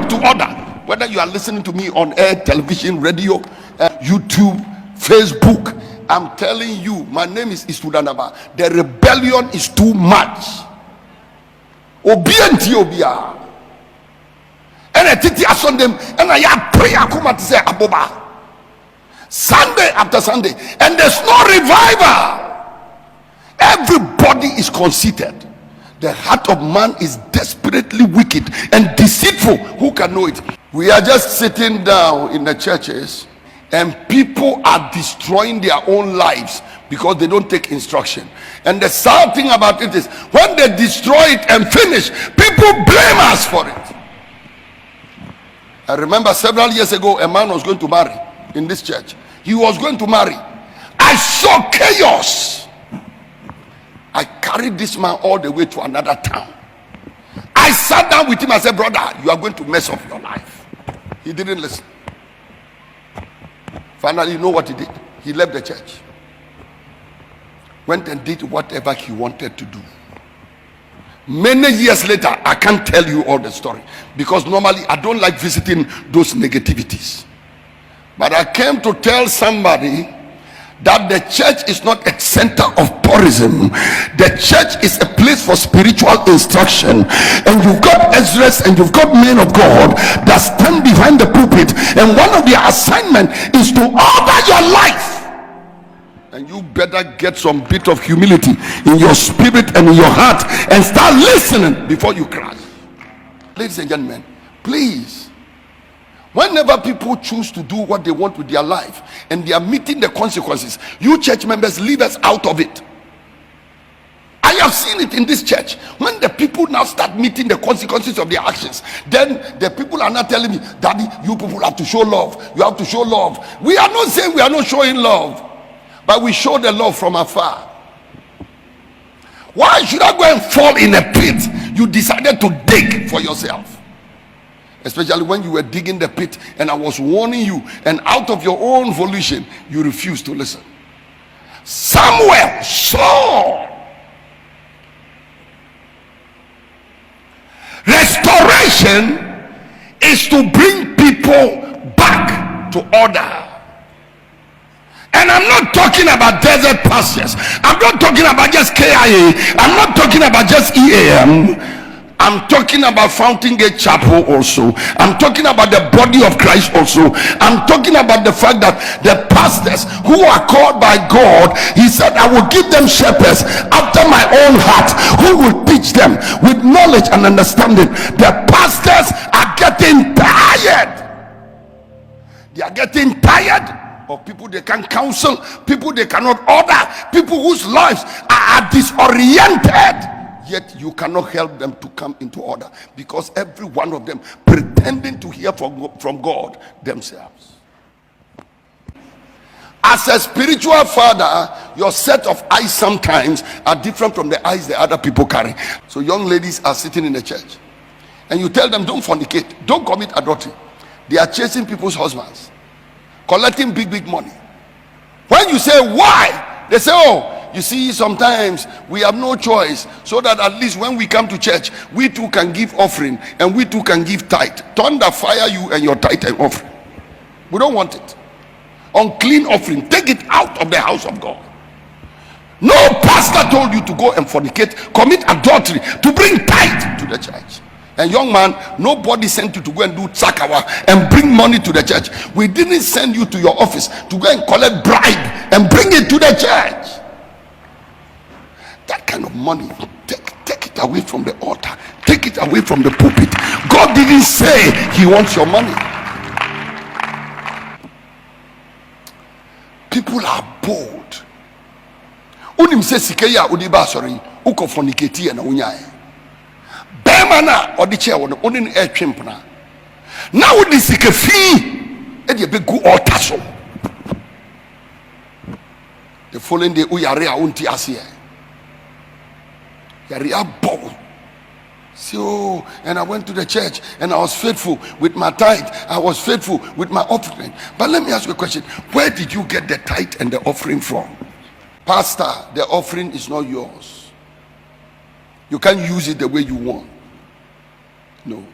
come to order. Whether you are listening to me on air, television, radio, YouTube, Facebook, I'm telling you, my name is Eastwood Anaba. The rebellion is too much. Obienti obia. And I titi asondem, and I pray akuma to say aboba. Sunday after Sunday, and there's no revival. Everybody is conceited. The heart of man is desperately wicked and deceitful. Who can know it? We are just sitting down in the churches, and people are destroying their own lives because they don't take instruction. And the sad thing about it is, when they destroy it and finish, people blame us for it. I remember several years ago, a man was going to marry in this church. He was going to marry. I saw chaos. I carried this man all the way to another town. I sat down with him and said, brother, you are going to mess up your life. He didn't listen. Finally, you know what he did? He left the church. Went and did whatever he wanted to do. Many years later, I can't tell you all the story, because normally I don't like visiting those negativities. But I came to tell somebody that the church is not a center of tourism. The church is a place for spiritual instruction, and you've got Ezras and you've got men of God that stand behind the pulpit, and one of their assignment is to order your life. And you better get some bit of humility in your spirit and in your heart and start listening before you crash. Ladies and gentlemen, please, whenever people choose to do what they want with their life and they are meeting the consequences, you church members, leave us out of it. I have seen it in this church. When the people now start meeting the consequences of their actions, then the people are not telling me, Daddy, you people have to show love. You have to show love. We are not saying we are not showing love, but we show the love from afar. Why should I go and fall in a pit you decided to dig for yourself? Especially when you were digging the pit and I was warning you, and out of your own volition you refused to listen. Samuel saw. Restoration is to bring people back to order. And I'm not talking about desert pastures. I'm not talking about just KIA. I'm not talking about just EAM. I'm talking about Fountain Gate Chapel also. I'm talking about the body of Christ also. I'm talking about the fact that the pastors who are called by God, he said, I will give them shepherds after my own heart, who will teach them with knowledge and understanding. The pastors are getting tired. They are getting tired of people they can counsel, people they cannot order, people whose lives are disoriented. Yet you cannot help them to come into order, because every one of them pretending to hear from God themselves. As a spiritual father, your set of eyes sometimes are different from the eyes the other people carry. So young ladies are sitting in the church and you tell them, don't fornicate, don't commit adultery. They are chasing people's husbands, collecting big money. When you say why, they say, oh, you see, sometimes we have no choice, so that at least when we come to church, we too can give offering and we too can give tithe. Thunder fire you and your tithe and offering. We don't want it. Unclean offering, take it out of the house of God. No pastor told you to go and fornicate, commit adultery, to bring tithe to the church. And young man, nobody sent you to go and do tsakawa and bring money to the church. We didn't send you to your office to go and collect bribe and bring it to the church. That kind of money, take it away from the altar, take it away from the pulpit. God didn't say he wants your money. People are bold. Unim se sikeya udiba sorry, uko fornicate na unyaye. Bemana odiche wono onin e twempna. Na udi sikefi e de be go altar so. The following day uyare a unti asie. So, and I went to the church and I was faithful with my tithe. I was faithful with my offering. But let me ask you a question. Where did you get the tithe and the offering from? Pastor, the offering is not yours. You can't use it the way you want. No.